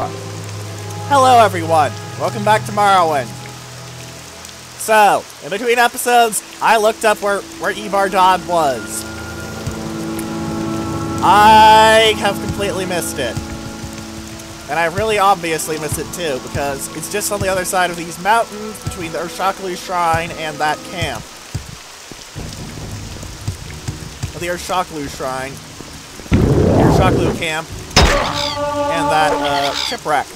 Hello everyone! Welcome back to Morrowind. So, in between episodes, I looked up where Ibar was. I have completely missed it. And I really obviously missed it too, because it's just on the other side of these mountains, between the Urshakalu Shrine and that camp. The Urshakalu Shrine, Urshakalu Camp, and that shipwreck.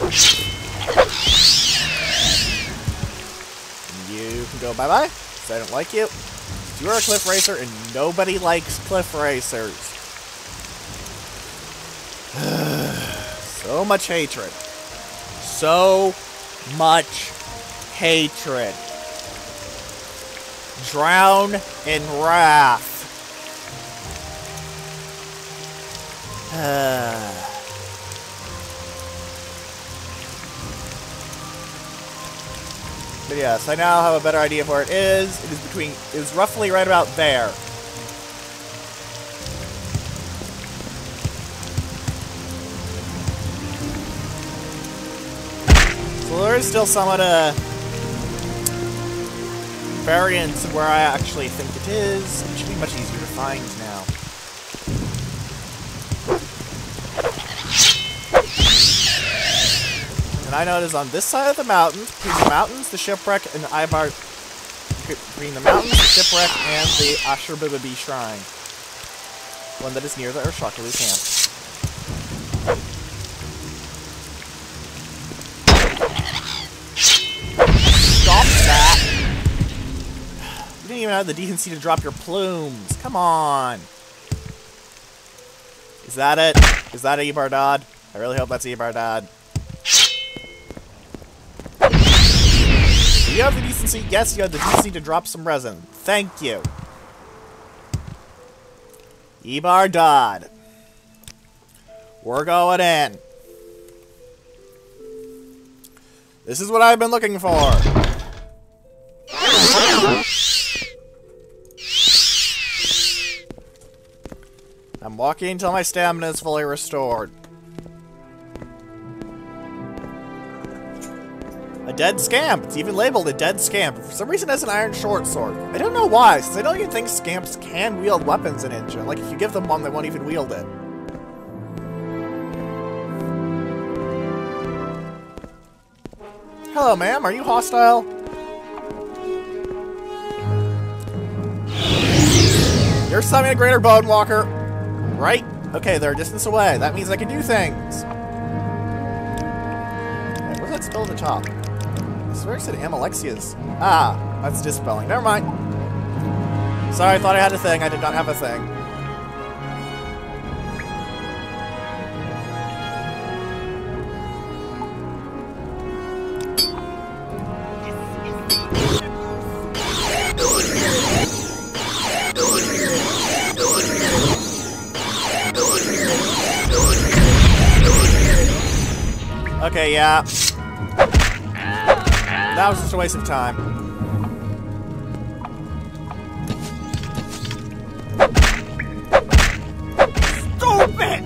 You can go bye-bye, because I don't like you. You're a cliff racer, and nobody likes cliff racers. So much hatred. So much hatred. Drown in wrath. But yes, I now have a better idea of where it is. It is roughly right about there. So there is still somewhat a variance of where I actually think it is. It should be much easier to find now. And I know it is on this side of the mountains, between the mountains, the shipwreck, and Ibar. Between the mountains, the shipwreck, and the Ashur-Bibabi Shrine. One that is near the Urshakalu camp. Stop that! You didn't even have the decency to drop your plumes. Come on! Is that it? Is that Ibar? I really hope that's Ibar. You have the decency? Yes, you have the decency to drop some resin. Thank you. Ibar. We're going in. This is what I've been looking for. I'm walking until my stamina is fully restored. A dead scamp! It's even labeled a dead scamp. For some reason it has an iron short sword. I don't know why, since I don't even think scamps can wield weapons in Inja. Like, if you give them one, they won't even wield it. Hello, ma'am. Are you hostile? You're summoning a greater bone walker. Right? Okay, they're a distance away. That means I can do things. Wait, what's that spell at the top? I swear it said Amalexia's. Ah, that's dispelling. Never mind. Sorry, I thought I had a thing. I did not have a thing. Okay, yeah. That was just a waste of time. Stupid!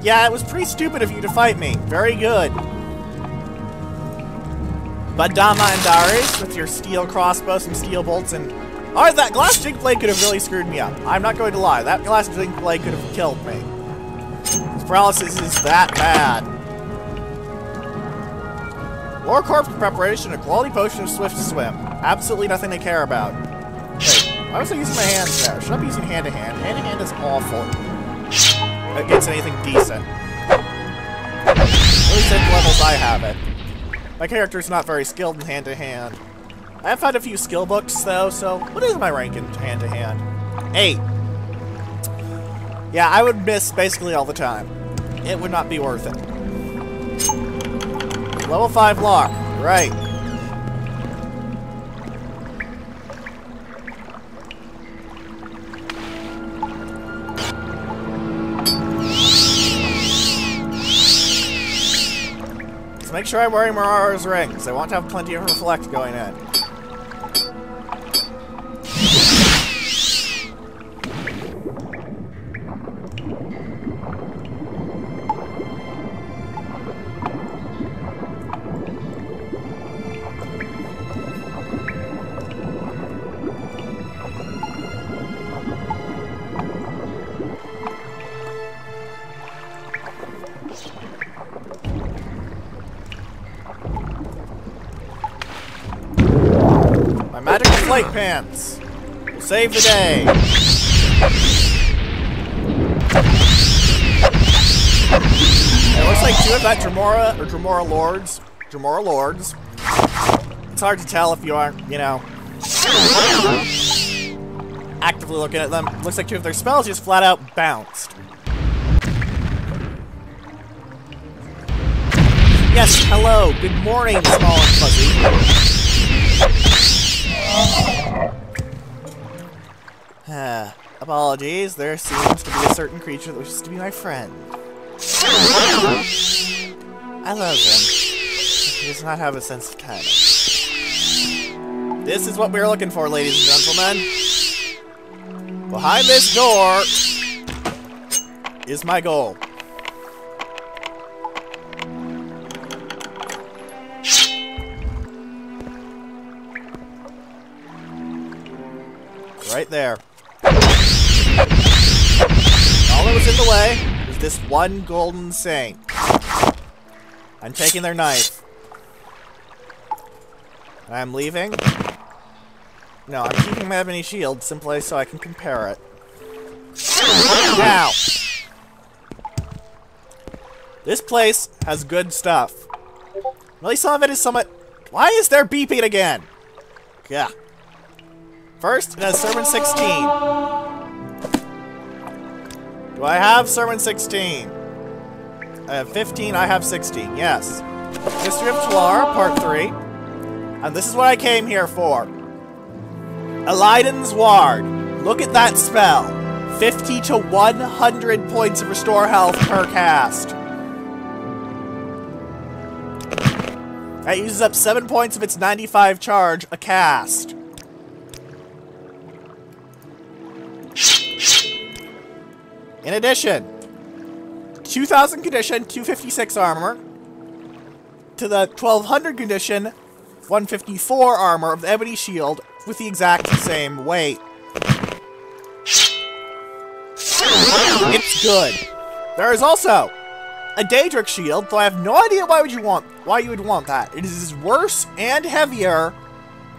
Yeah, it was pretty stupid of you to fight me. Very good. But Dama and Darius, with your steel crossbow, some steel bolts, and... Alright, that glass jig blade could have really screwed me up. I'm not going to lie. That glass jig blade could have killed me. This paralysis is that bad. More corpse preparation, a quality potion of swift swim. Absolutely nothing to care about. Wait, why was I using my hands there? Should I be using hand-to-hand? Hand-to-hand is awful. Against anything decent. At least at the levels I have it. My character is not very skilled in hand-to-hand. I have found a few skill books, though, so what is my rank in hand-to-hand? 8. Yeah, I would miss basically all the time. It would not be worth it. Level 5 lock. Right. Let's make sure I'm wearing Morara's rings. I want to have plenty of reflect going in. flight pants. We'll save the day. It looks like 2 of that Dremora Lords. It's hard to tell if you aren't, you know, actively looking at them. Looks like 2 of their spells just flat out bounced. Yes, hello, good morning, small and fuzzy. Apologies, there seems to be a certain creature that wishes to be my friend. I love him. He does not have a sense of timing. This is what we're looking for, ladies and gentlemen. Behind this door is my goal. Right there. All that was in the way was this one golden saint. I'm taking their knife. I'm leaving. No, I'm keeping my ebony shield simply so I can compare it. Now! This place has good stuff. Really, some of it is somewhat... Why is there beeping again? Yeah. First, it has Sermon 16. Do I have Sermon 16? I have 15, I have 16, yes. History of Tlar, Part 3. And this is what I came here for. Eliden's Ward. Look at that spell. 50 to 100 points of restore health per cast. That uses up 7 points of its 95 charge a cast. In addition, 2000 condition, 256 armor, to the 1200 condition, 154 armor of the ebony shield with the exact same weight. It's good. There is also a Daedric shield, though I have no idea why you would want that. It is worse and heavier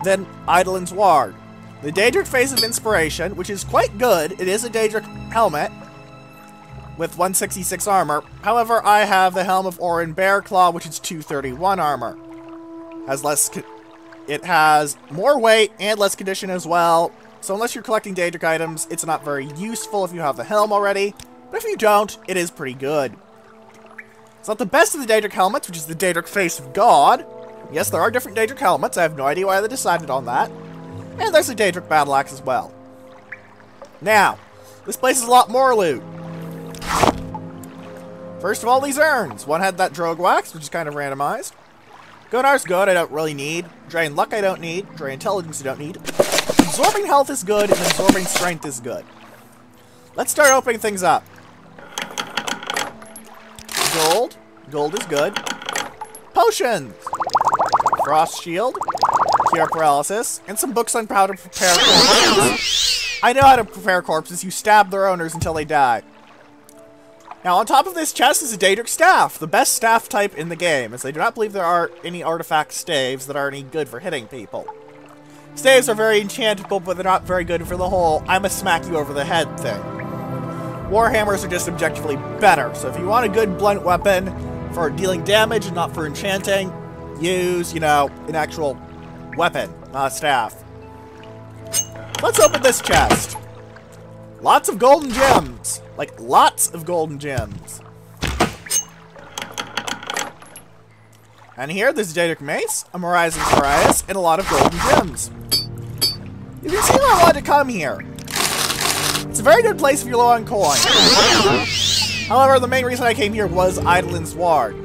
than Eidolon's Ward. The Daedric Phase of Inspiration, which is quite good. It is a Daedric helmet with 166 armor. However, I have the Helm of Orin Bearclaw, which is 231 armor. It has more weight and less condition as well. So unless you're collecting Daedric items, it's not very useful if you have the helm already. But if you don't, it is pretty good. It's not the best of the Daedric helmets, which is the Daedric Face of God. Yes, there are different Daedric helmets. I have no idea why they decided on that. And there's a Daedric Battle Axe as well. Now, this place is a lot more loot. First of all, these urns. One had that Drogue Wax, which is kind of randomized. Gonar's good, I don't really need. Drain Luck I don't need. Drain Intelligence I don't need. Absorbing Health is good, and Absorbing Strength is good. Let's start opening things up. Gold. Gold is good. Potions! Frost Shield. Cure Paralysis. And some books on how to prepare corpses. I know how to prepare corpses. You stab their owners until they die. Now, on top of this chest is a Daedric Staff, the best staff type in the game, as I do not believe there are any artifact staves that are any good for hitting people. Staves are very enchantable, but they're not very good for the whole I'ma smack you over the head thing. Warhammers are just objectively better, so if you want a good blunt weapon for dealing damage and not for enchanting, use, you know, an actual weapon, not a staff. Let's open this chest. Lots of golden gems. Like, lots of golden gems. And here, there's a Daedric Mace, a Morizing Parias, and a lot of golden gems. You can see why I wanted to come here. It's a very good place if you're low on coin. However, the main reason I came here was Eidolon's Ward.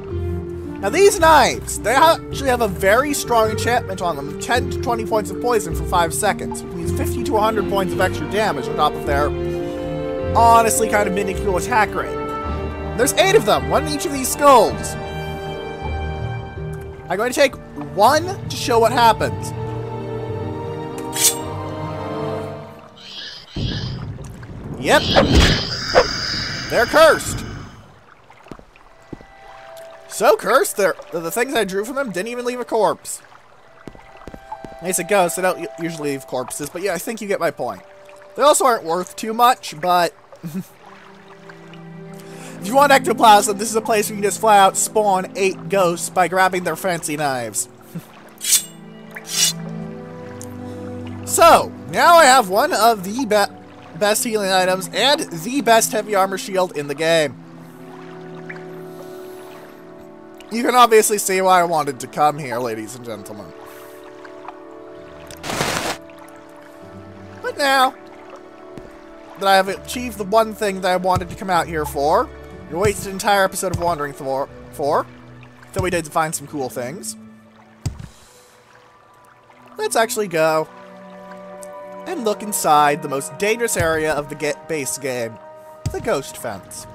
Now, these knives, they actually have a very strong enchantment on them. 10 to 20 points of poison for 5 seconds, which means 50 to 100 points of extra damage on top of their honestly kind of minuscule attack rate. There's 8 of them, 1 in each of these skulls. I'm going to take 1 to show what happens. Yep. They're cursed. So cursed, the things I drew from them didn't even leave a corpse. It's a ghost, they don't usually leave corpses, but yeah, I think you get my point. They also aren't worth too much, but... if you want ectoplasm, this is a place where you can just flat out spawn 8 ghosts by grabbing their fancy knives. So, now I have one of the best healing items and the best heavy armor shield in the game. You can obviously see why I wanted to come here, ladies and gentlemen. But now that I have achieved the one thing that I wanted to come out here for, you wasted an entire episode of Wandering for, so we did find some cool things. Let's actually go and look inside the most dangerous area of the base game, the Ghost Fence.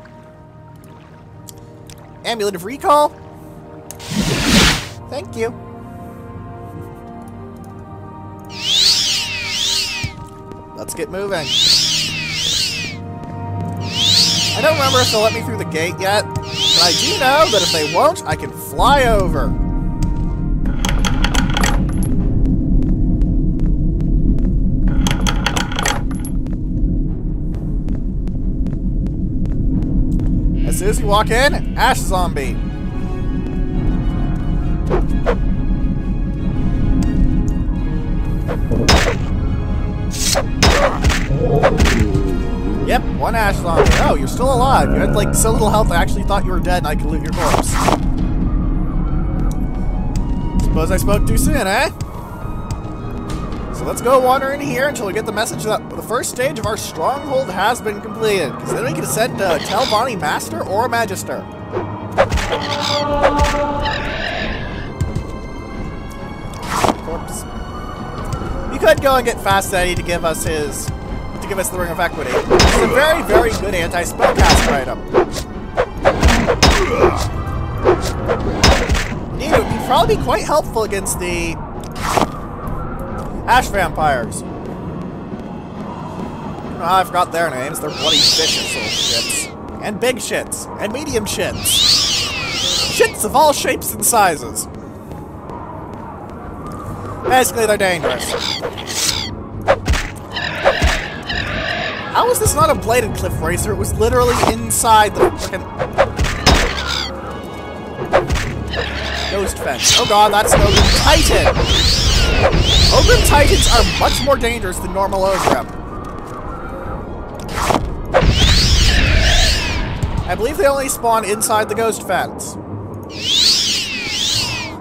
Amulet of Recall? Thank you. Let's get moving. I don't remember if they'll let me through the gate yet, but I do know that if they won't, I can fly over. As soon as you walk in, Ash Zombie. Yep, one Ash Zombie. Oh, you're still alive. You had like so little health I actually thought you were dead and I could loot your corpse. Suppose I spoke too soon, eh? So let's go wander in here until we get the message that the first stage of our stronghold has been completed. Because then we can ascend to Telvanni Master or Magister. Corpse. You could go and get Fast Eddie to give us his... to give us the Ring of Equity. It's a very, very good anti-spellcaster item. Indeed, it would probably be quite helpful against the Ash Vampires. Oh, I forgot their names. They're bloody vicious little shits. And big shits. And medium shits. Shits of all shapes and sizes. Basically, they're dangerous. How is this not a bladed cliff racer? It was literally inside the frickin' Ghost Fence. Oh god, that's an Ogrim Titan! Ogrim Titans are much more dangerous than normal Ogrim. I believe they only spawn inside the Ghost Fence.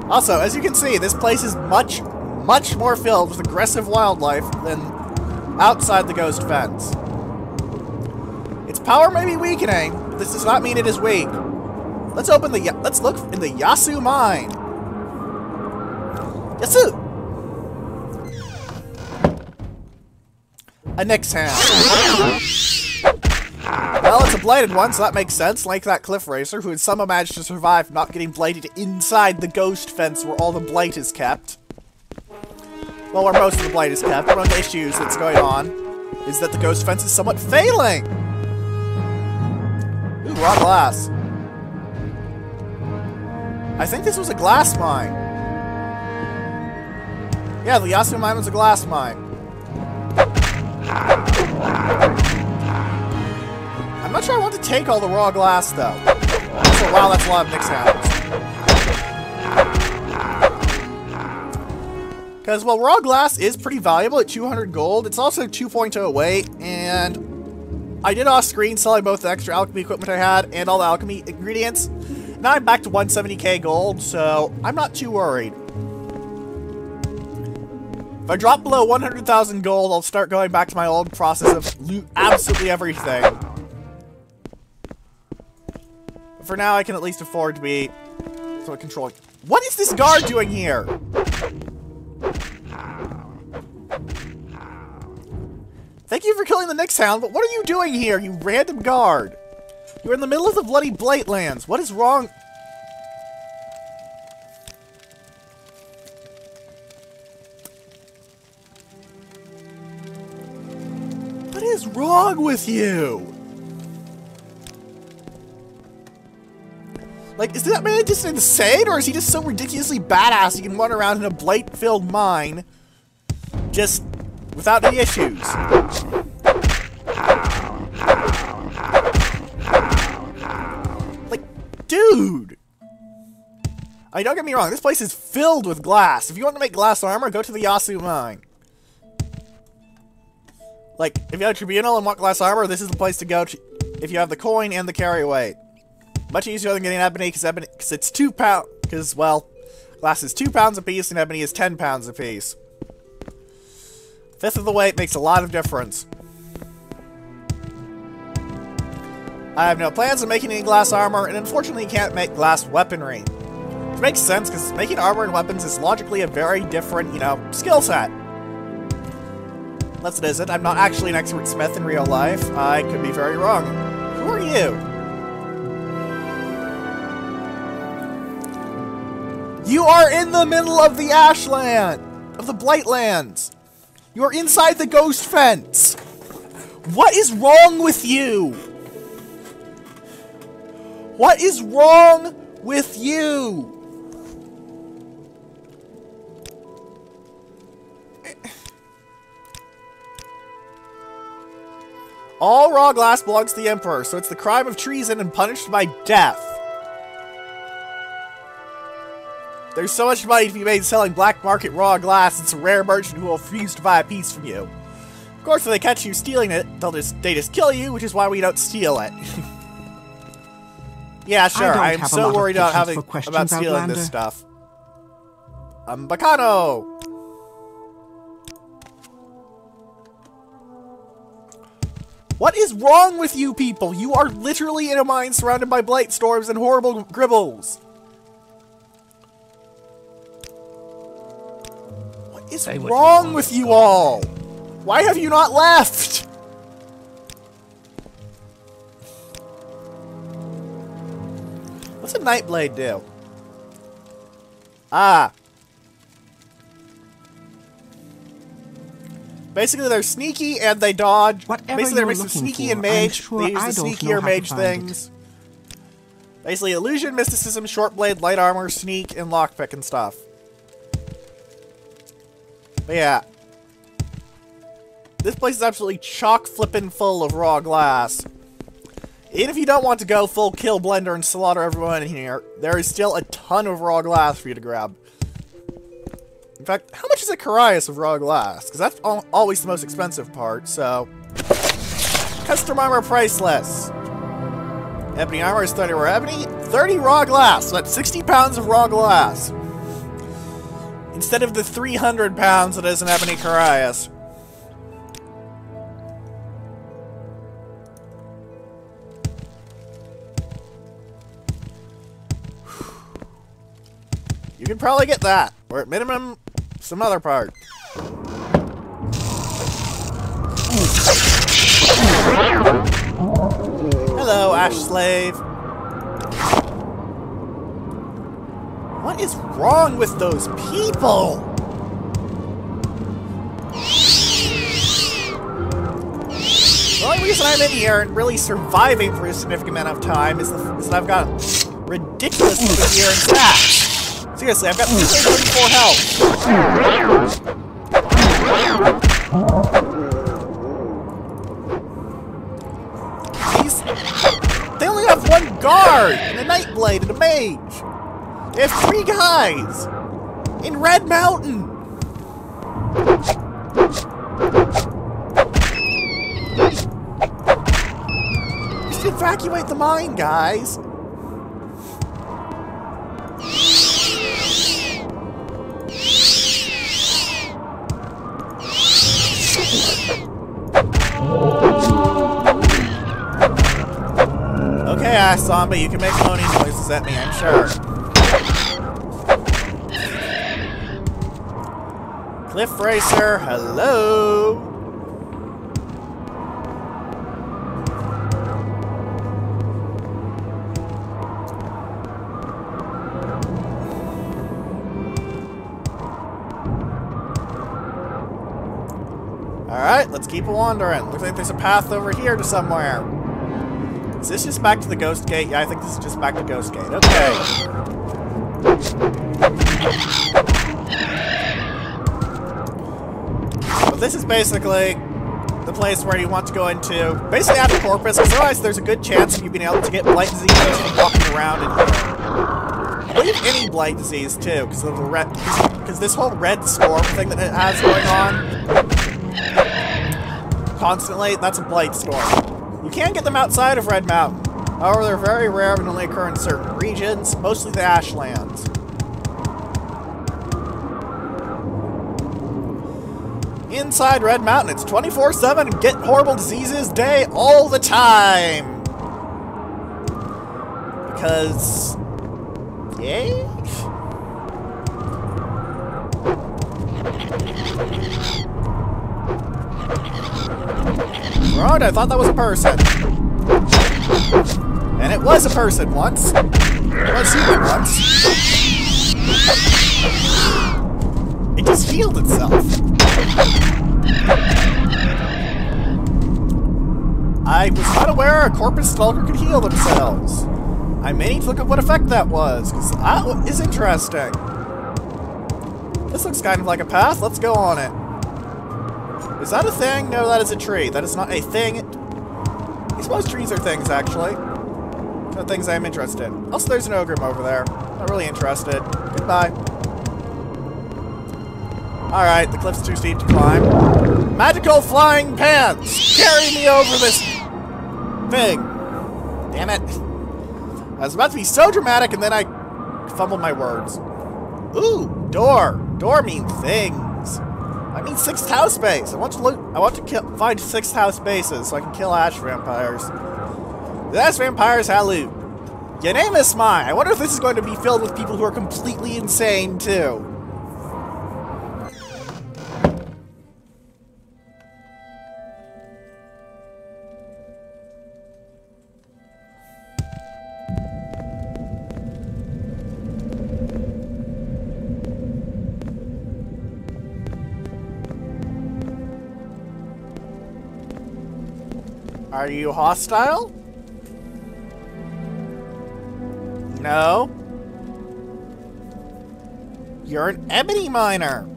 Also, as you can see, this place is much, much more filled with aggressive wildlife than outside the Ghost Fence. Its power may be weakening, but this does not mean it is weak. Let's look in the Yasu mine. Yasu! A Nyx hand. Well, it's a bladed one, so that makes sense. Like that cliff racer, who had somehow managed to survive not getting bladed inside the Ghost Fence where all the blight is kept. Well, where most of the blight is kept. One of the issues that's going on is that the Ghost Fence is somewhat failing. Ooh, raw glass. I think this was a glass mine. Yeah, the Yasu mine was a glass mine. I'm not sure I want to take all the raw glass, though. So, wow, that's a lot of Nyx hounds. Because, well, raw glass is pretty valuable at 200 gold. It's also 2.0 weight, and I did off-screen selling both the extra alchemy equipment I had and all the alchemy ingredients. Now I'm back to 170k gold, so I'm not too worried. If I drop below 100,000 gold, I'll start going back to my old process of loot absolutely everything. But for now, I can at least afford to be somewhat controlling. What is this guard doing here? Thank you for killing the Nyx Hound, but what are you doing here, you random guard? You're in the middle of the bloody Blightlands. What is wrong? What is wrong with you? Like, is that man just insane, or is he just so ridiculously badass he can run around in a blight-filled mine Just without any issues. Like, dude! I mean, don't get me wrong, this place is filled with glass. If you want to make glass armor, go to the Yasu mine. Like, if you have a tribunal and want glass armor, this is the place to go to if you have the coin and the carry weight. Much easier than getting ebony, because it's 2 pounds, because, well, glass is 2 pounds a piece and ebony is 10 pounds a piece. Fifth of the weight makes a lot of difference. I have no plans of making any glass armor, and unfortunately can't make glass weaponry. Which makes sense, because making armor and weapons is logically a very different, you know, skill set. Unless it isn't. I'm not actually an expert smith in real life. I could be very wrong. Who are you? You are in the middle of the Ashland! Of the Blightlands! You are inside the ghost fence! What is wrong with you? What is wrong with you? All raw glass belongs to the Emperor, so it's the crime of treason and punished by death. There's so much money to be made selling black market raw glass, it's a rare merchant who will refuse to buy a piece from you. Of course, if they catch you stealing it, they just kill you, which is why we don't steal it. Yeah, sure, I'm so worried about stealing this stuff. Bacano! What is wrong with you people? You are literally in a mine surrounded by blight storms and horrible gribbles. What is wrong with you all? Why have you not left? What's a Nightblade do? Ah. Basically, they're sneaky and they dodge. Basically, they're mixed with sneaky and mage. They use the sneakier mage things. Basically, illusion, mysticism, short blade, light armor, sneak, and lockpick and stuff. But yeah. This place is absolutely chock flippin' full of raw glass. Even if you don't want to go full kill blender and slaughter everyone in here, there is still a ton of raw glass for you to grab. In fact, how much is a Carias of raw glass? Because that's always the most expensive part, so... Custom armor priceless. Ebony armor is 30 raw ebony, 30 raw glass, so that's 60 pounds of raw glass. Instead of the 300 pounds that is an ebony Carias. You could probably get that, or at minimum, some other part. Hello, Ash Slave. What is wrong with those people? The only reason I'm in here and really surviving for a significant amount of time is that I've got ridiculous over here in stats. Seriously, I've got 334 health. They only have one guard, and a Nightblade, and a mage. They have 3 guys in Red Mountain. Just evacuate the mine, guys. Okay, Ash Zombie, you can make moaning noises at me, I'm sure. Cliff Racer, hello! Alright, let's keep wandering. Looks like there's a path over here to somewhere. Is this just back to the Ghost Gate? Yeah, I think this is just back to Ghost Gate. Okay. So this is basically the place where you want to go into, basically after Corpus, because otherwise there's a good chance of you being able to get blight disease and walking around in here. I believe any blight disease too, because of the red, because this whole red storm thing that it has going on constantly, that's a blight storm. You can get them outside of Red Mountain. However, they're very rare and only occur in certain regions, mostly the Ashlands. Inside Red Mountain, it's 24/7 and get horrible diseases day all the time. Because, yay? Right, I thought that was a person. And it was a person once. It was human once. It just healed itself. I was not aware a corpus stalker could heal themselves. I may need to look at what effect that was, because that is interesting. This looks kind of like a path. Let's go on it. Is that a thing? No, that is a tree. That is not a thing. I suppose trees are things, actually. Not things I'm interested in. Also, there's an ogre over there. Not really interested. Goodbye. Alright, the cliff's too steep to climb. Magical flying pants! Carry me over this thing! Damn it. I was about to be so dramatic and then I fumbled my words. Ooh, door. Door means things. I mean 6th house base. I want to find 6th house bases so I can kill ash vampires. The ash vampires halloot. Your name is mine. I wonder if this is going to be filled with people who are completely insane too. Are you hostile? No. You're an ebony miner.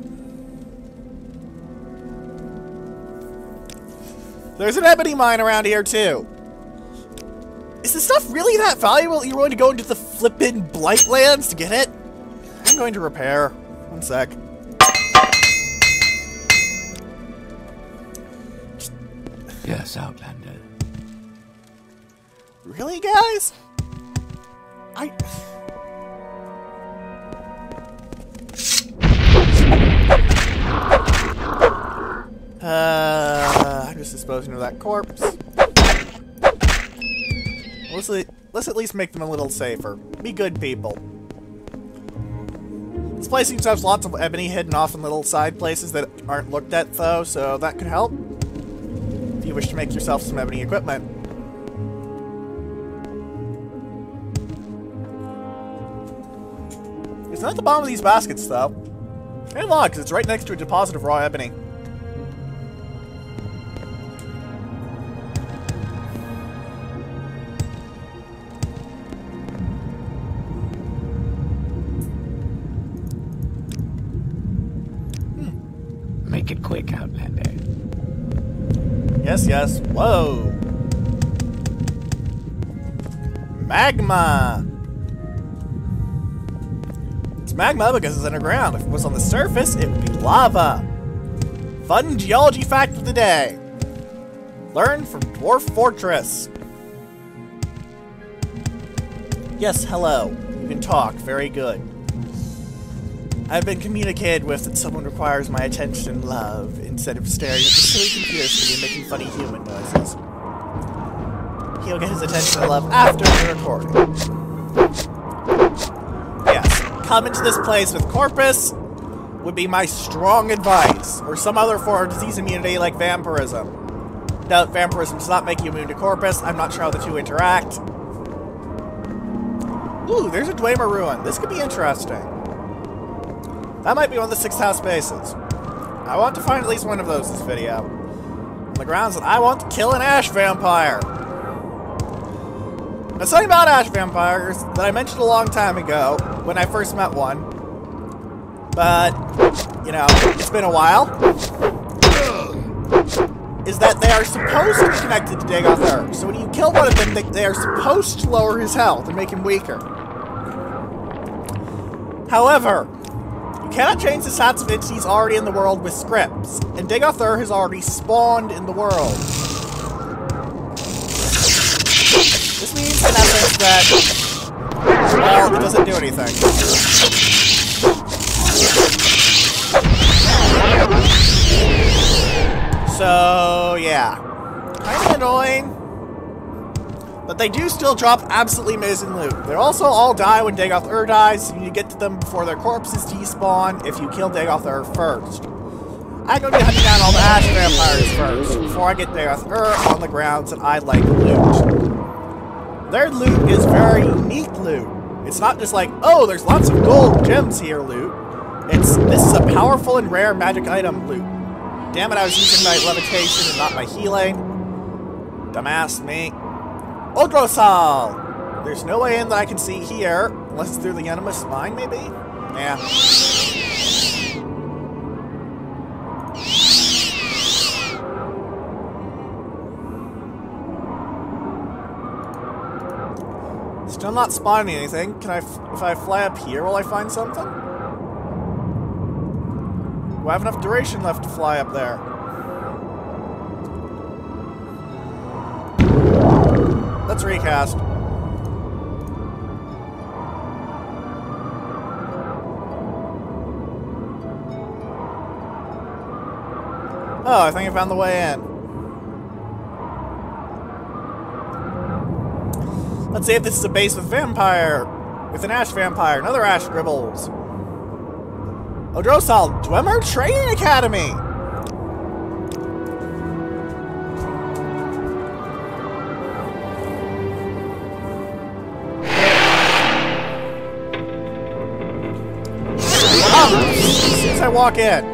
There's an ebony mine around here too. Is this stuff really that valuable that you're going to go into the flippin' Blightlands to get it? I'm going to repair. One sec. Yes, Outlander. Really, guys? I'm just disposing of that corpse. Let's at least make them a little safer. Be good people. This place seems to have lots of ebony hidden off in little side places that aren't looked at, though, so that could help. If you wish to make yourself some ebony equipment. It's not at the bottom of these baskets, though. It's kind of odd, because it's right next to a deposit of raw ebony. Make it quick, Outlander. Yes, yes. Whoa. Magma. It's magma because it's underground. If it was on the surface, it would be lava. Fun geology fact of the day. Learn from Dwarf Fortress. Yes, hello. You can talk. Very good. I've been communicated with that someone requires my attention and love instead of staring at the silly computer screen and making funny human noises. He'll get his attention and love after the recording. Yes, come into this place with Corpus would be my strong advice, or some other form of disease immunity like vampirism. No, vampirism does not make you immune to Corpus. I'm not sure how the two interact. Ooh, there's a Dwemer ruin. This could be interesting. That might be one of the 6th house bases. I want to find at least one of those this video. On the grounds that I want to kill an ash vampire. Now, something about ash vampires that I mentioned a long time ago when I first met one. But, you know, it's been a while. is that they are supposed to be connected to Dagoth Ur. So when you kill one of them, they are supposed to lower his health and make him weaker. However, you cannot change the stats of entities already in the world with scripts, and Dagoth Ur has already spawned in the world. This means, in essence, that, well, it doesn't do anything. So, yeah. Kinda annoying. But they do still drop absolutely amazing loot. They also all die when Dagoth Ur dies, so you need to get to them before their corpses despawn if you kill Dagoth Ur first. I'm going to be hunting down all the Ash Vampires first, before I get Dagoth Ur on the grounds that I like loot. Their loot is very unique loot. It's not just like, oh, there's lots of gold gems here loot. This is a powerful and rare magic item loot. Damn it, I was using my levitation and not my healing. Dumbass me. Odrosal! There's no way in that I can see here, unless it's through the Animus Mine, maybe? Yeah. Still not spawning anything. Can I, if I fly up here, will I find something? Do I have enough duration left to fly up there? Let's recast. Oh, I think I found the way in. Let's see if this is a base with vampire. With an Ash Vampire, another Ash Gribbles. Odrosal, Dwemer Training Academy! As soon as I walk in.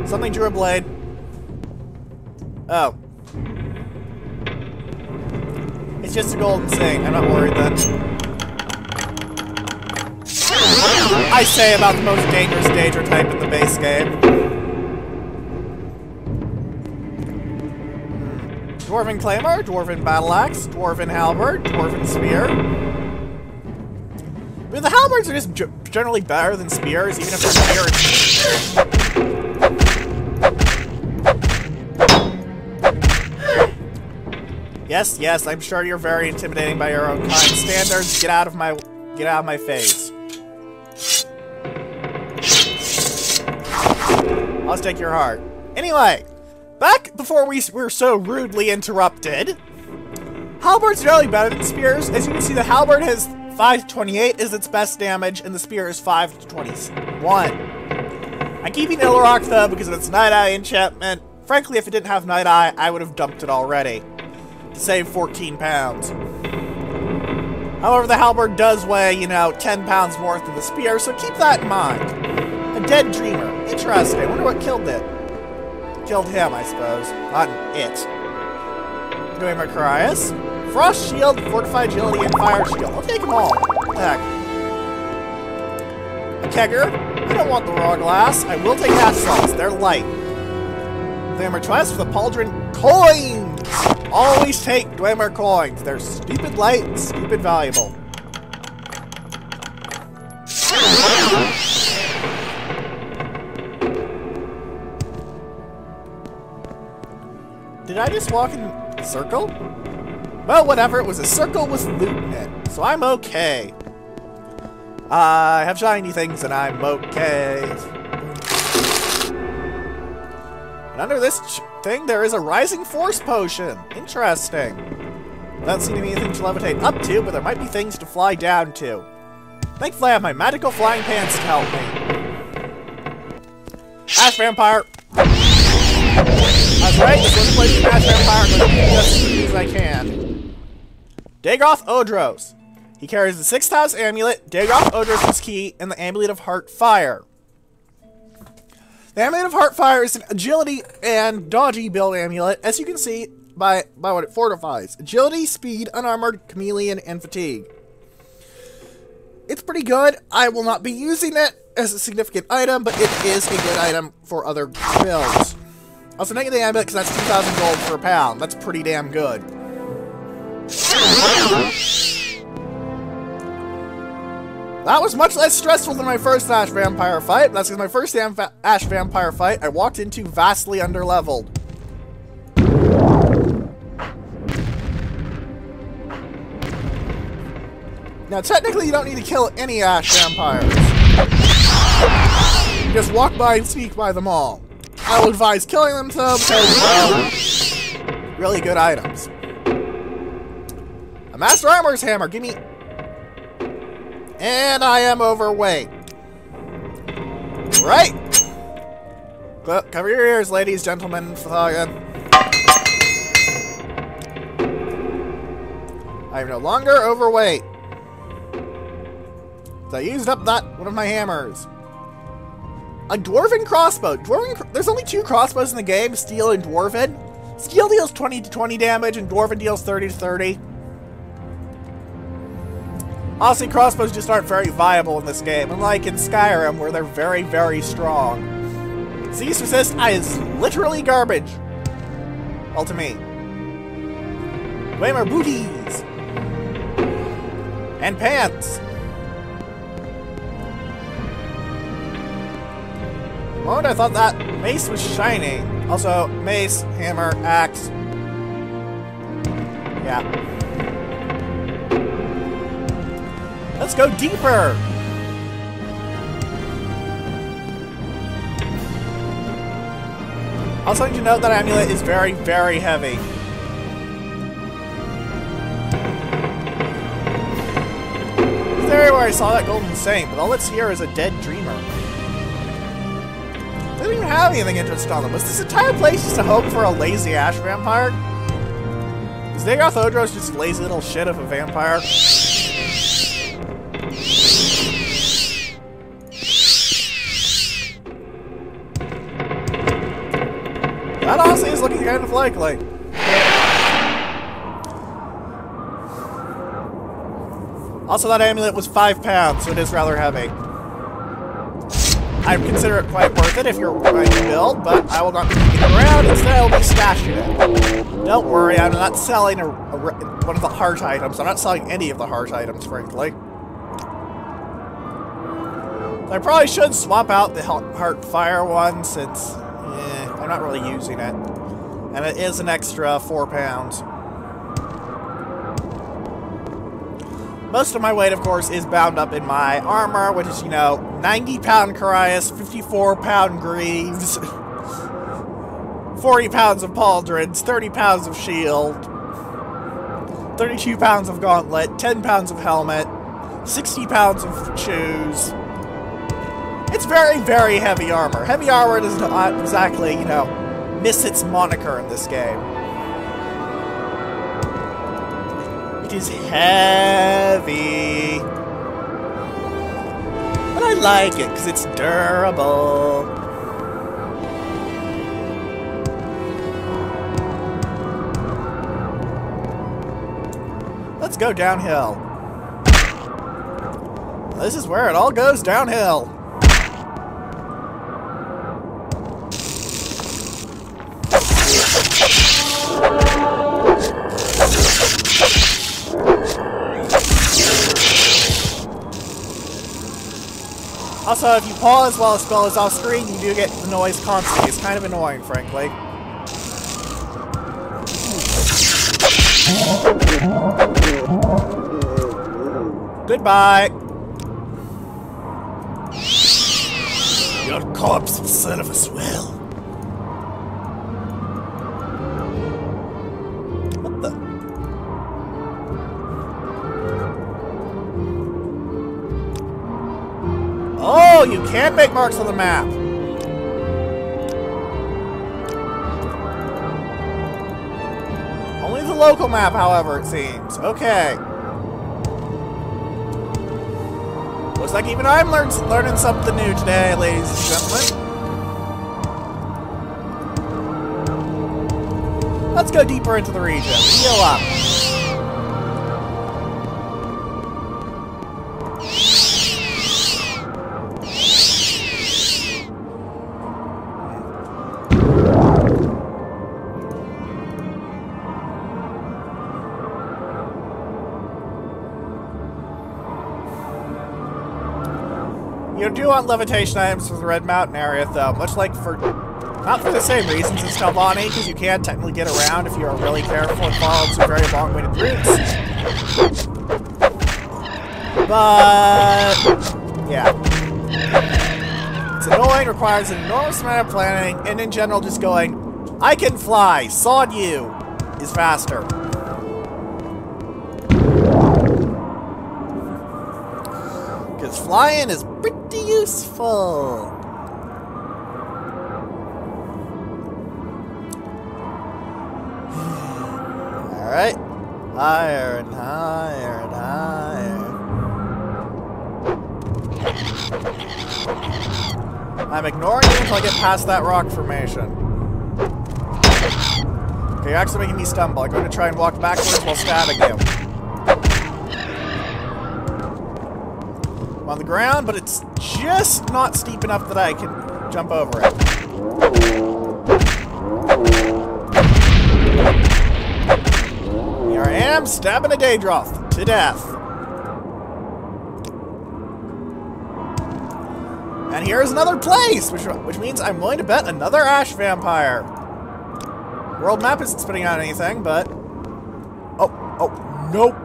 Something drew a blade. Oh. It's just a golden thing. I'm not worried then. I say about the most dangerous Daedra type in the base game. Dwarven Claymore, Dwarven Battle Axe, Dwarven Halberd, Dwarven Spear. I mean, the Halberds are just generally better than Spears, even if they're weird. Yes, yes, I'm sure you're very intimidating by your own kind standards. Get out of my face. I'll just take your heart. Anyway, back before we were so rudely interrupted, Halberds are generally better than Spears. As you can see, the Halberd has 528 is its best damage, and the Spear is 521. I'm keeping Illarok though because of its Night Eye enchantment. Frankly, if it didn't have Night Eye, I would have dumped it already. To save 14 pounds. However, the Halberd does weigh, 10 pounds more than the Spear, so keep that in mind. A dead dreamer. Interesting. I wonder what killed it. Killed him, I suppose. Not it. Doing Macarius. Frost Shield, Fortified Agility, and Fire Shield. I'll take them all. What the heck? A Kegger. I don't want the raw glass. I will take Ash Salts. They're light. Dwemer Twist for the Pauldron Coins! Always take Dwemer Coins. They're stupid light and stupid valuable. Did I just walk in a circle? Well, whatever. It was a circle with loot in it, so I'm okay. I have shiny things and I'm okay. And under this thing, there is a Rising Force Potion. Interesting. Doesn't seem to be anything to levitate up to, but there might be things to fly down to. Thankfully, I have my magical flying pants to help me. Ash Vampire. That's right, this was a place for Ash Vampire, but I'm going to just as easy as I can. Dagoth Odros. He carries the 6th House Amulet, Dagoth Odros' Key, and the Amulet of Heart Fire. The Amulet of Heartfire is an agility and dodgy build amulet, as you can see by what it fortifies. Agility, speed, unarmored, chameleon, and fatigue. It's pretty good. I will not be using it as a significant item, but it is a good item for other builds. Also, not getting the amulet because that's 2,000 gold for a pound. That's pretty damn good. That was much less stressful than my first Ash Vampire fight. That's because my first Ash Vampire fight I walked into vastly underleveled. Now, technically, you don't need to kill any Ash Vampires. You just walk by and sneak by them all. I will advise killing them, though, because, well, really good items. A Master Armor's Hammer, give me... And I am overweight. Right! Cover your ears, ladies, gentlemen. I am no longer overweight. So I used up one of my hammers. A Dwarven crossbow. There's only 2 crossbows in the game, Steel and Dwarven. Steel deals 20 to 20 damage, and Dwarven deals 30 to 30. Honestly, crossbows just aren't very viable in this game, unlike in Skyrim, where they're very, very strong. Cease Resist is literally garbage. Well, to me. Way more booties! And pants! For a moment I thought that mace was shining. Also, mace, hammer, axe. Yeah. Let's go deeper! Also, need to note that amulet is very, very heavy. This area where I saw that golden saint, but all that's here is a dead dreamer. They don't even have anything interesting on them. Was this entire place just a hope for a lazy Ash Vampire? Is Dagoth Odros just a lazy little shit of a vampire? That honestly is looking kind of likely. Also, that amulet was 5 pounds, so it is rather heavy. I consider it quite worth it if you're going to build, but I will not be keeping it around. Instead, I will be stashing it. Don't worry, I'm not selling one of the heart items. I'm not selling any of the heart items, frankly. I probably should swap out the heart fire one, since I'm not really using it. And it is an extra 4 pounds. Most of my weight, of course, is bound up in my armor, which is, 90-pound Carius, 54-pound Greaves, 40 pounds of Pauldrons, 30 pounds of shield, 32 pounds of gauntlet, 10 pounds of helmet, 60 pounds of shoes. It's very, very heavy armor. Heavy armor does not exactly, miss its moniker in this game. It is heavy. But I like it because it's durable. Let's go downhill. This is where it all goes downhill. Also, if you pause while a spell is off screen, you do get the noise constantly. It's kind of annoying, frankly. Goodbye! Your corpse will serve us well. What the? Oh, you can make marks on the map! Only the local map, however, it seems. Okay. Looks like even I'm learning something new today, ladies and gentlemen. Let's go deeper into the region. Heal up. You do want levitation items for the Red Mountain area, though, much like for... Not for the same reasons as Talvani, because you can technically get around if you are really careful and follow some very long-winded routes. But... yeah. It's annoying, requires an enormous amount of planning, and in general just going, I can fly, sod you, is faster. Because flying is pretty useful. Alright. Higher and higher and higher. I'm ignoring you until I get past that rock formation. Okay, you're actually making me stumble. I'm going to try and walk backwards while stabbing you. I'm on the ground, but it's just not steep enough that I can jump over it. Here I am, stabbing a Daedroth to death. And here's another place, which means I'm willing to bet another Ash Vampire. World map isn't spitting out anything, but... oh, nope.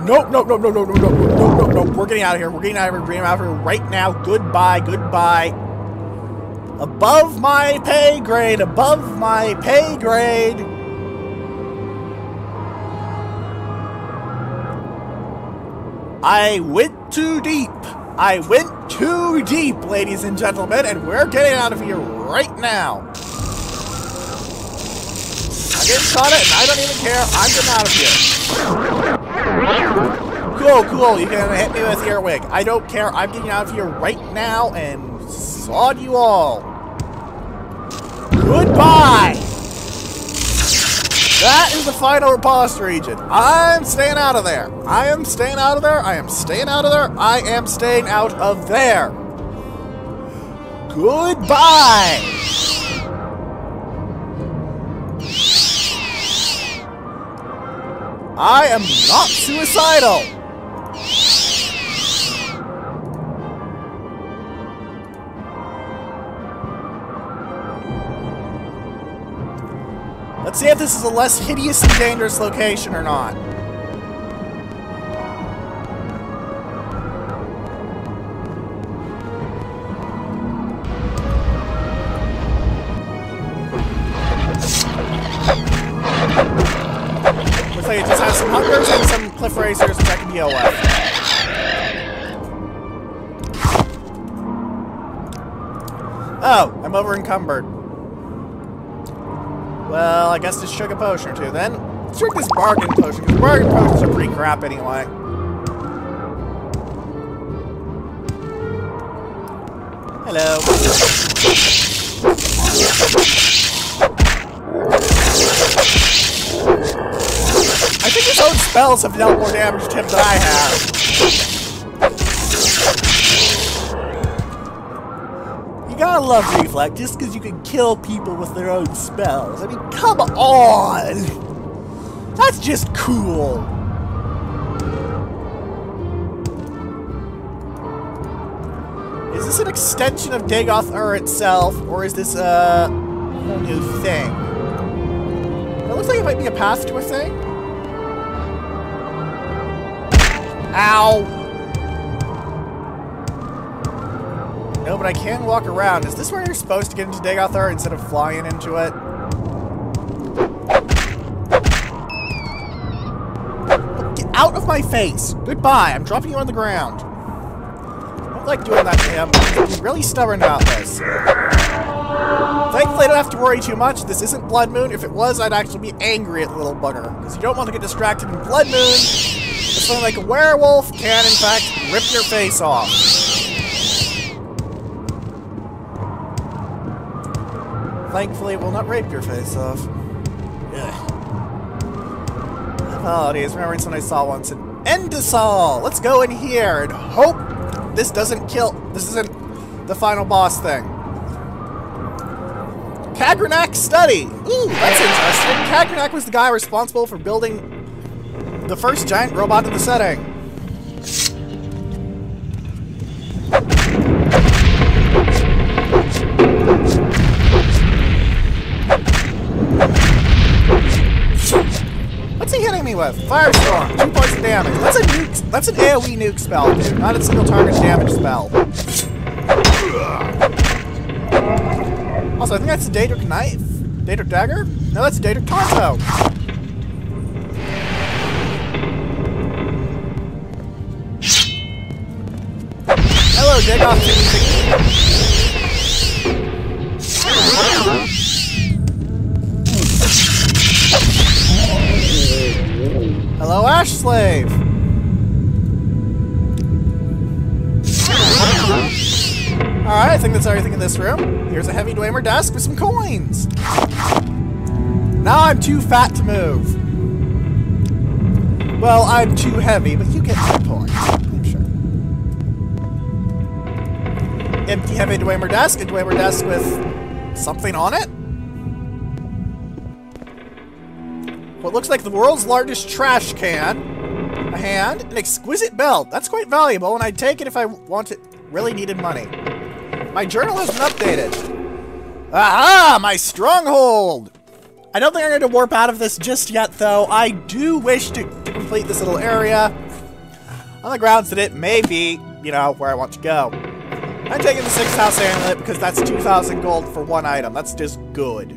Nope. We're getting out of here. We're getting out of here right now. Goodbye. Above my pay grade. I went too deep. Ladies and gentlemen, and we're getting out of here right now. I'm getting caught it, and I don't even care. I'm getting out of here. Cool. You can hit me with your wig. I don't care. I'm getting out of here right now, and sod you all. Goodbye. That is the final riposte region. I'm staying out of there. I am staying out of there. Goodbye. I am not suicidal. Let's see if this is a less hideous and dangerous location or not. Looks like it just has some hunters and some cliff racers which I can deal with. Oh, I'm over encumbered. Well, I guess just chug a potion or two then. Let's drink this bargain potion, because bargain potions are pretty crap anyway. Hello. I think his own spells have dealt more damage to him than I have. You gotta love Reflect just because you can kill people with their own spells. I mean, come on! That's just cool. Is this an extension of Dagoth Ur itself, or is this a whole new thing? It looks like it might be a path to a thing. Ow! No, but I can walk around. Is this where you're supposed to get into Dagoth Ur instead of flying into it? Get out of my face! Goodbye, I'm dropping you on the ground. I don't like doing that to him. He's really stubborn about this. Thankfully, I don't have to worry too much. This isn't Blood Moon. If it was, I'd actually be angry at the little bugger. Because you don't want to get distracted in Blood Moon. Something like a werewolf can, in fact, rip your face off. Thankfully, it will not rape your face off. Ugh. Apologies, remembering someone I saw once in Endosol! Let's go in here and hope this doesn't kill. This isn't the final boss thing. Kagranak Study! Ooh, that's interesting. Kagranak was the guy responsible for building the first giant robot in the setting. with? Firestorm, 2 points of damage. That's a nuke. That's an AoE nuke spell, dude. Not a single target damage spell. Also, I think that's a Daedric Knife. Daedric Dagger? No, that's a Daedric Tonto. Hello, Dagoth Hello, Ash Slave. Alright, I think that's everything in this room. Here's a heavy Dwemer desk with some coins. Now I'm too fat to move. Well, I'm too heavy, but you get my point. I'm sure. Empty heavy Dwemer desk, a Dwemer desk with something on it. What looks like the world's largest trash can. A hand, an exquisite belt. That's quite valuable, and I'd take it if I really needed money. My journal has been updated. Aha! My stronghold! I don't think I'm going to warp out of this just yet, though. I do wish to complete this little area on the grounds that it may be, you know, where I want to go. I'm taking the 6th house amulet because that's 2,000 gold for one item. That's just good.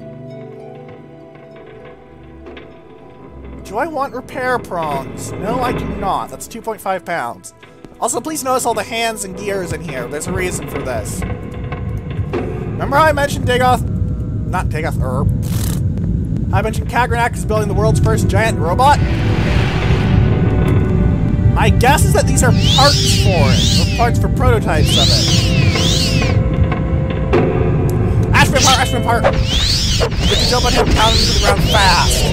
Do I want repair prongs? No, I do not. That's 2.5 pounds. Also, please notice all the hands and gears in here. There's a reason for this. Remember how I mentioned Dagoth? Not Dagoth, I mentioned Kagranak is building the world's first giant robot? My guess is that these are parts for it, or parts for prototypes of it. Ashman part! We can jump on him, pound him to the ground fast.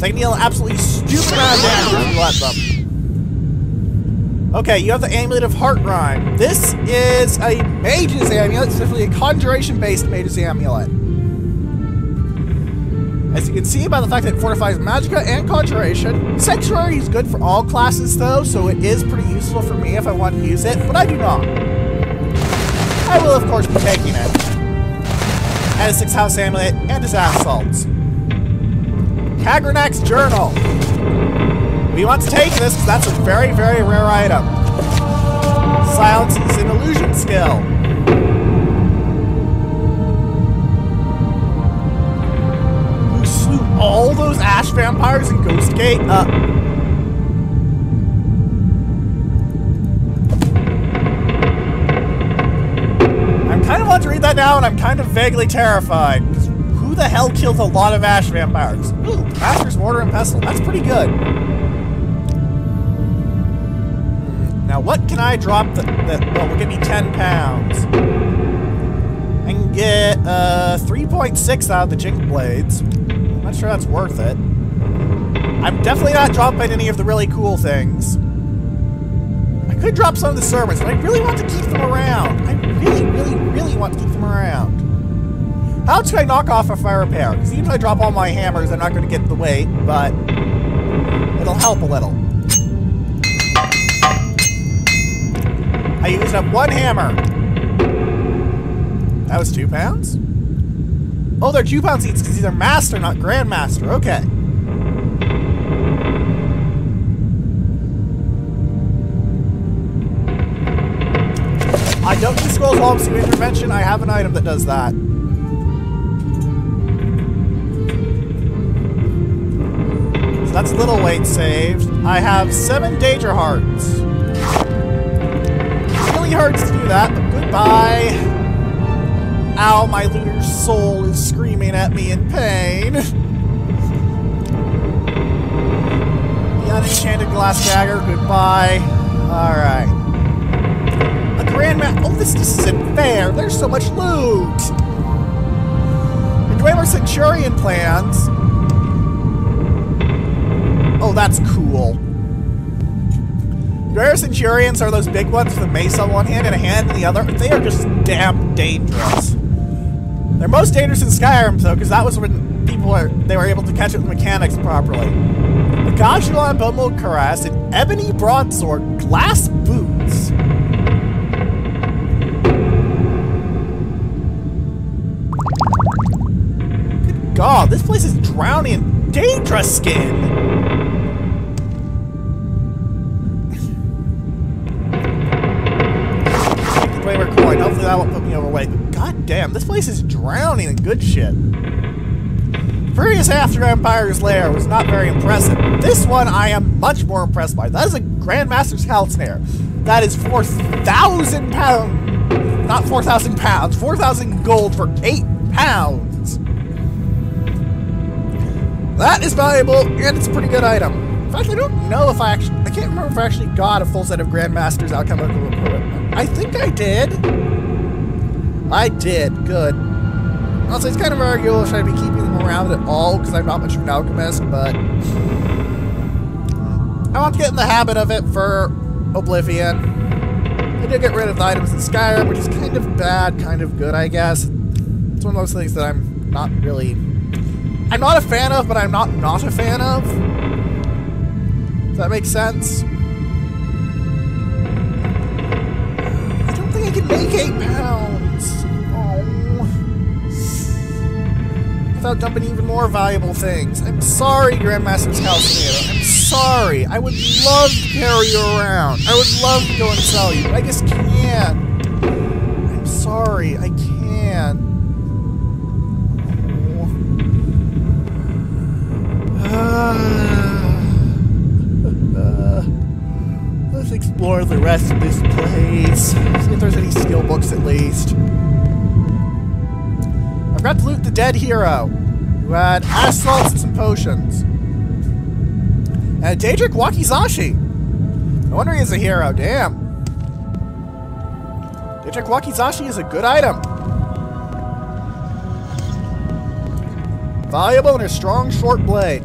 They can deal an absolutely stupid amount of damage if you let them. Okay, you have the Amulet of Heart Rhyme. This is a Mage's Amulet, specifically a Conjuration-based Mage's Amulet. As you can see by the fact that it fortifies Magicka and Conjuration. Sanctuary is good for all classes though, so it is pretty useful for me if I want to use it, but I do not. I will of course be taking it. And a 6th house amulet and his assaults. Kagranak's journal. We want to take this because that's a very, very rare item. Silence is an illusion skill. Who slew all those ash vampires in Ghostgate? I'm kind of want to read that now, and I'm kind of vaguely terrified. Who the hell killed a lot of ash vampires? Ooh, Master's Mortar and Pestle. That's pretty good. Now, what can I drop that will give me 10 pounds? I can get 3.6 out of the Jink Blades. I'm not sure that's worth it. I'm definitely not dropping any of the really cool things. I could drop some of the servants, but I really want to keep them around. I really, really, really want to keep them around. How else can I knock off if I repair? Because even if I drop all my hammers, I'm not going to get the weight, but it'll help a little. I used up 1 hammer. That was 2 pounds? Oh, they're 2 pounds each because these are Master, not Grandmaster. Okay. I don't do Scrolls while I'm doing Intervention. I have an item that does that. So that's little weight saved. I have 7 Danger Hearts. Hurts to do that, but goodbye. Ow, my looter's soul is screaming at me in pain. The unenchanted glass dagger, goodbye. Alright. A Grandmaster. Oh, this isn't fair. There's so much loot. The Dwemer Centurion plans. Oh, that's cool. Rare Centurions are those big ones with a mace on one hand and a hand in the other. They are just damn dangerous. They're most dangerous in Skyrim, though, because that was when they were able to catch it with mechanics properly. A Gajulan Bumbled Caress, an Ebony Broadsword, Glass Boots. Good God, this place is drowning in Daedra skin! Way more coin. Hopefully that won't put me overweight. But god damn, this place is drowning in good shit. Previous After Empire's Lair was not very impressive. This one I am much more impressed by. That is a Grandmaster's Hell Snare. That is 4,000 pounds. Not 4,000 pounds. 4,000 gold for 8 pounds. That is valuable, and it's a pretty good item. In fact, I don't know if I can't remember if I actually got a full set of Grandmaster's alchemical equipment. I think I did. I did. Good. Also, it's kind of arguable if I'd be keeping them around at all, because I'm not much of an alchemist, but I want to get in the habit of it for Oblivion. I did get rid of the items in Skyrim, which is kind of bad, kind of good, I guess. It's one of those things that I'm not a fan of, but I'm not a fan of. Does that make sense? I don't think I can make 8 pounds. Without dumping even more valuable things. I'm sorry, Grandmaster's Calcinator. I'm sorry. I would love to carry you around. I would love to go and sell you, but I just can't. I'm sorry. I can't. Let's explore the rest of this place. See if there's any skill books at least. I've got to loot the dead hero, who had ash salts and some potions. And a Daedric Wakizashi. No wonder he's a hero, damn. Daedric Wakizashi is a good item. Valuable and a strong short blade.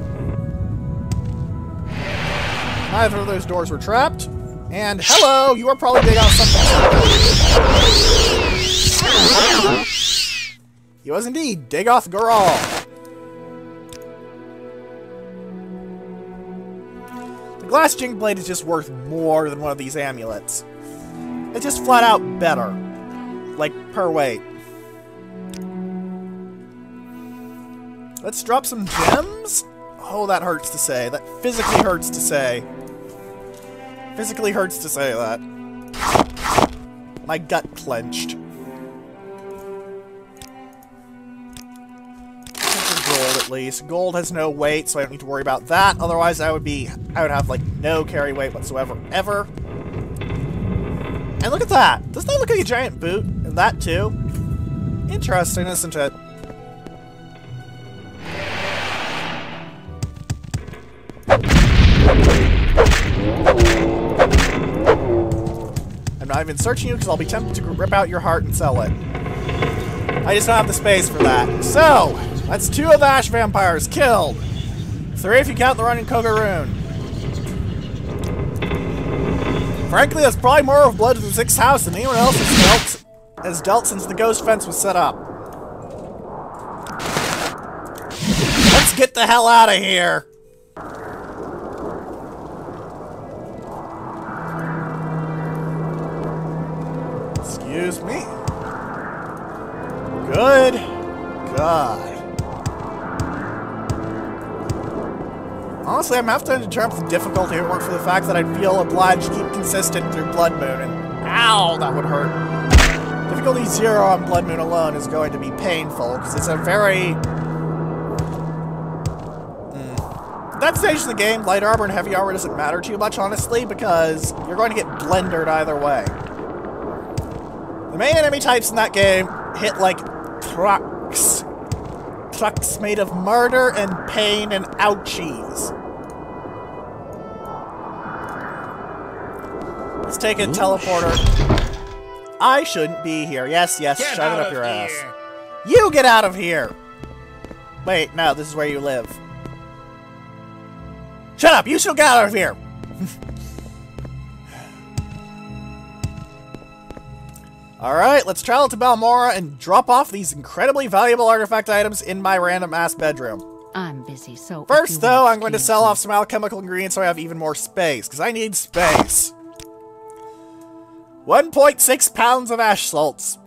Neither of those doors were trapped. And hello, you are probably digging out something. He was indeed Dagoth Goral. The glass jink blade is just worth more than one of these amulets. It's just flat out better. Like, per weight. Let's drop some gems? Oh, that hurts to say. That physically hurts to say. Physically hurts to say that. My gut clenched. Gold, at least. Gold has no weight, so I don't need to worry about that. Otherwise, I would have, like, no carry weight whatsoever, ever. And look at that! Doesn't that look like a giant boot? And that, too? Interesting, isn't it? I'm not even searching you because I'll be tempted to rip out your heart and sell it. I just don't have the space for that. So, that's 2 of the Ash Vampires killed. 3 if you count the running Kogaroon. Frankly, that's probably more of blood to the 6th house than anyone else has dealt since the ghost fence was set up. Let's get the hell out of here. Excuse me. Good God. Honestly, I'm half tempted to turn up the difficulty if it weren't for the fact that I'd feel obliged to keep consistent through Blood Moon, and ow, that would hurt. Difficulty 0 on Blood Moon alone is going to be painful, because it's a very... That stage of the game, light armor and heavy armor doesn't matter too much, honestly, because you're going to get blendered either way. The main enemy types in that game hit like trucks. Trucks made of murder and pain and ouchies. Let's take a teleporter. I shouldn't be here. Yes, shove it up your ass. You get out of here! Wait, no, this is where you live. Shut up! You should get out of here! Alright, let's travel to Balmora and drop off these incredibly valuable artifact items in my random-ass bedroom. I'm busy, so... First, though, I'm going to sell off some alchemical ingredients so I have even more space, because I need space. 1.6 pounds of ash salts.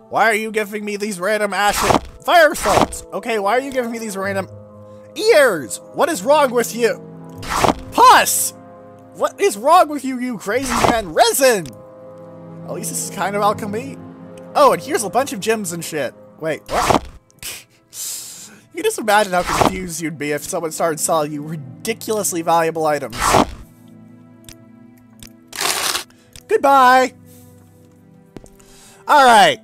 Why are you giving me these random ash... Fire salts! Okay, why are you giving me these random... ears! What is wrong with you? Pus! What is wrong with you, you crazy man? Resin! At least this is kind of alchemy. Oh, and here's a bunch of gems and shit. Wait, what? You can just imagine how confused you'd be if someone started selling you ridiculously valuable items. Goodbye! Alright.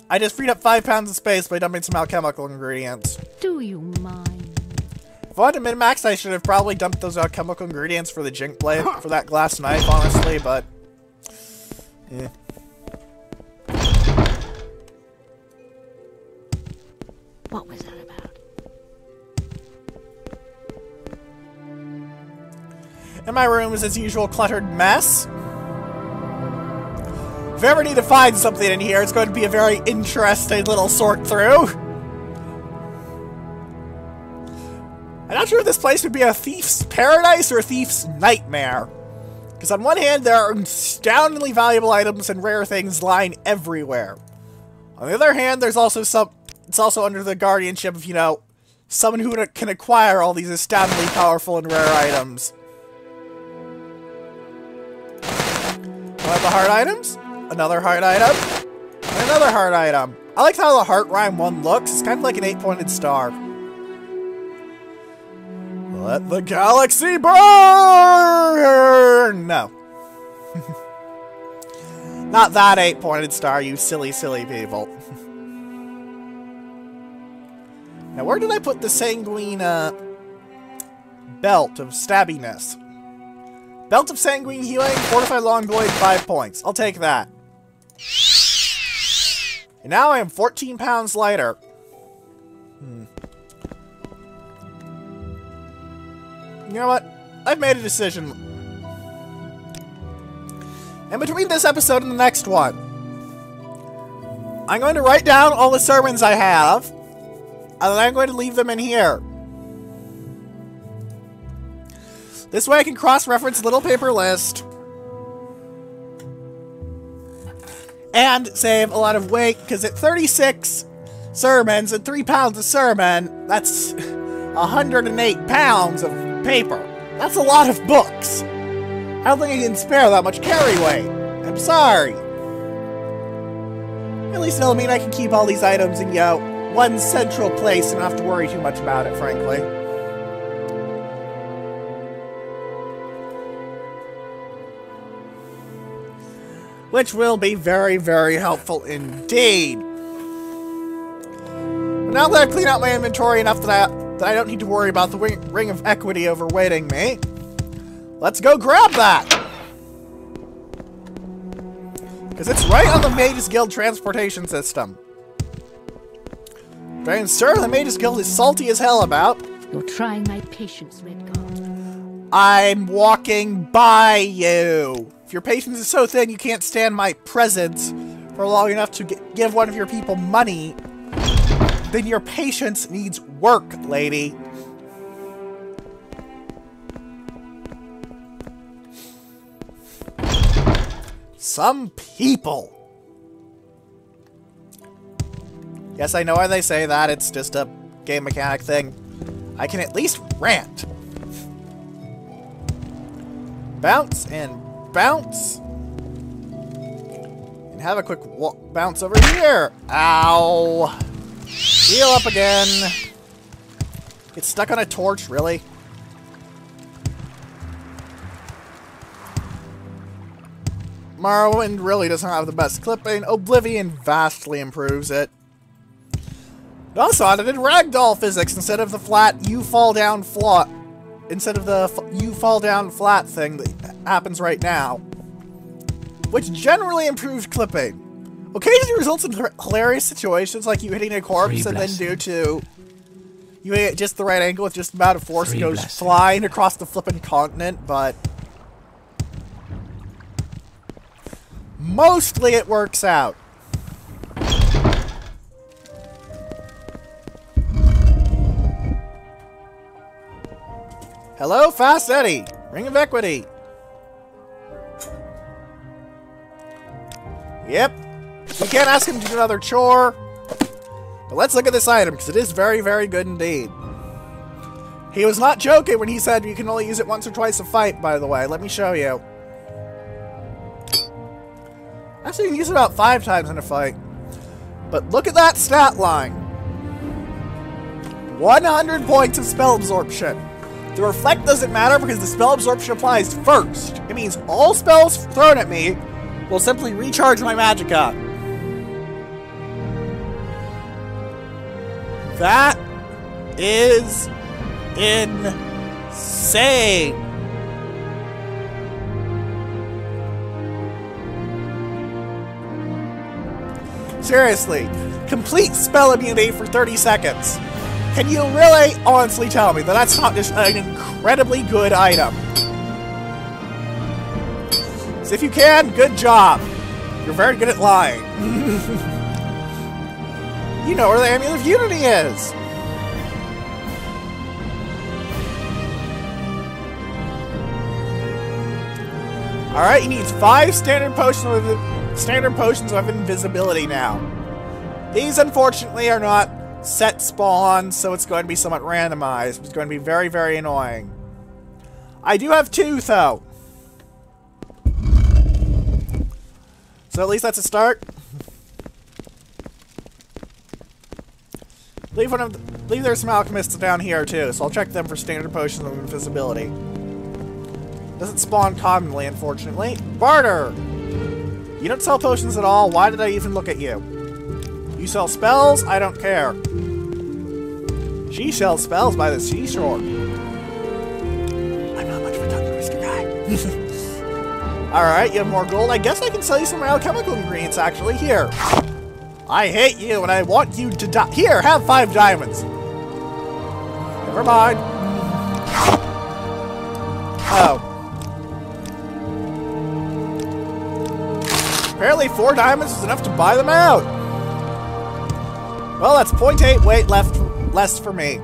I just freed up 5 pounds of space by dumping some alchemical ingredients. Do you mind? If I wanted to min-max, I should have probably dumped those alchemical ingredients for the jink blade, for that glass knife, honestly, but... yeah. What was that about? And my room is its usual cluttered mess. If I ever need to find something in here, it's going to be a very interesting little sort through. I'm not sure if this place would be a thief's paradise or a thief's nightmare. Because on one hand, there are astoundingly valuable items and rare things lying everywhere. On the other hand, there's also it's also under the guardianship of, you know, someone who can acquire all these astoundingly powerful and rare items. One of the heart items, another heart item, and another heart item. I like how the heart rhyme one looks. It's kind of like an 8-pointed star. Let the galaxy burn! No. Not that 8-pointed star, you silly, silly people. Now, where did I put the sanguine, belt of stabbiness? Belt of sanguine healing, fortified long blade, 5 points. I'll take that. And now I am 14 pounds lighter. You know what? I've made a decision. And between this episode and the next one, I'm going to write down all the sermons I have, and then I'm going to leave them in here. This way I can cross-reference Little Paper List and save a lot of weight, because at 36 sermons and 3 pounds a sermon, that's 108 pounds of paper. That's a lot of books. I don't think I can spare that much carry weight. I'm sorry. At least it'll mean I can keep all these items in, you know, one central place and not have to worry too much about it, frankly. Which will be very, very helpful indeed. But now that I've cleaned out my inventory enough that I don't need to worry about the ring of equity overweighting me, let's go grab that! Because it's right on the Mages Guild transportation system. But I'm sure the Mages Guild is salty as hell about. You're trying my patience, Redguard. I'm walking by you. If your patience is so thin you can't stand my presence for long enough to give one of your people money, then your patience needs work, lady. Some people. Yes, I know why they say that. It's just a game mechanic thing. I can at least rant. Bounce and bounce. And have a quick bounce over here. Ow. Heal up again. Get stuck on a torch, really? Morrowind really doesn't have the best clipping. Oblivion vastly improves it. It also added in ragdoll physics instead of the flat you fall down flat. Instead of the you fall down flat thing that happens right now. Which generally improves clipping. Occasionally results in hilarious situations like you hitting a corpse and then due to you hit at just the right angle with just the amount of force it goes flying across the flippin' continent, but mostly it works out. Hello, Fast Eddie! Ring of Equity! Yep. We can't ask him to do another chore. But let's look at this item, because it is very, very good indeed. He was not joking when he said you can only use it once or twice a fight, by the way. Let me show you. Actually, you can use it about 5 times in a fight. But look at that stat line. 100 points of spell absorption. The reflect doesn't matter because the spell absorption applies first. It means all spells thrown at me will simply recharge my magicka. That is insane. Seriously, complete spell immunity for 30 seconds. Can you really honestly tell me that that's not just an incredibly good item? So if you can, good job. You're very good at lying. You know where the Amulet of Unity is. Alright, he needs 5 standard potions of invisibility now. These, unfortunately, are not set spawns, so it's going to be somewhat randomized. It's going to be very, very annoying. I do have 2, though. So at least that's a start. I believe there's some alchemists down here, too, so I'll check them for standard potions of invisibility. Doesn't spawn commonly, unfortunately. Barter! You don't sell potions at all. Why did I even look at you? You sell spells? I don't care. She sells spells by the seashore. I'm not much of a tongue twister guy. Alright, you have more gold. I guess I can sell you some alchemical ingredients, actually. Here. I hate you and I want you to die. Here, have 5 diamonds. Never mind. Oh. Apparently 4 diamonds is enough to buy them out. Well, that's 0.8 weight less for me.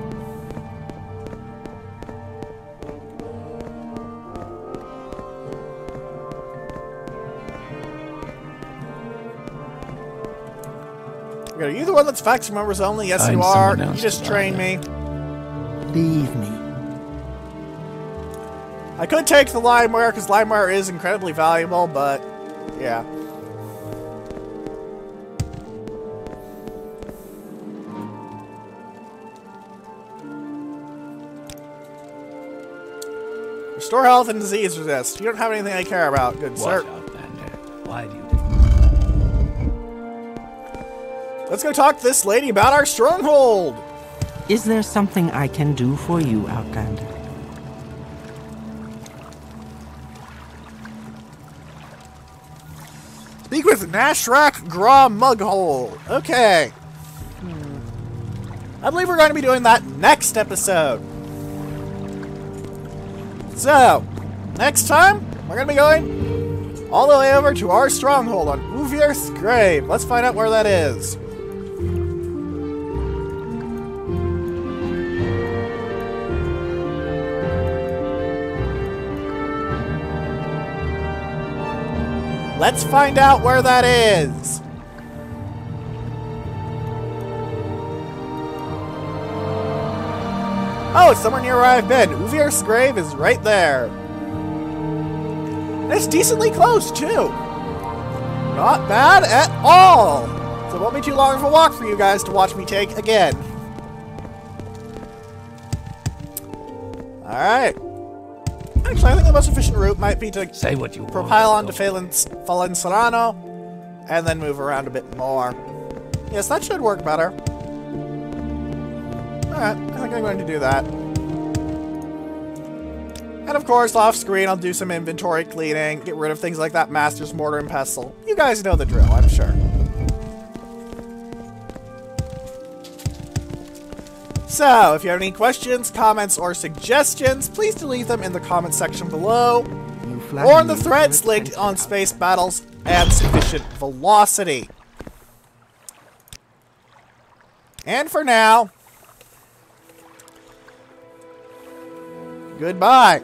Are you the one that's faction members only? Yes, you are. You just trained me. Leave me. I could take the limeware, because limeware is incredibly valuable, but yeah. Restore health and disease resist. You don't have anything I care about, good sir. Why do you do? Let's go talk to this lady about our stronghold. Is there something I can do for you, Outlander? Speak with Nashrak Gra Mughole. Okay. I believe we're going to be doing that next episode. So, next time, we're going to be going all the way over to our stronghold on Uvirth's Grave. Let's find out where that is. Let's find out where that is. Oh, it's somewhere near where I've been. Uvirth's Grave is right there. And it's decently close, too. Not bad at all. So it won't be too long of a walk for you guys to watch me take again. Alright. Actually, I think the most efficient route might be to Say what you propel want. onto Fallen Serrano, and then move around a bit more. Yes, that should work better. Alright, I think I'm going to do that. And of course, off screen, I'll do some inventory cleaning, get rid of things like that Master's Mortar and Pestle. You guys know the drill, I'm sure. So, if you have any questions, comments, or suggestions, please do leave them in the comment section below, or in the threads linked on Space Battles and Sufficient Velocity. And for now, goodbye.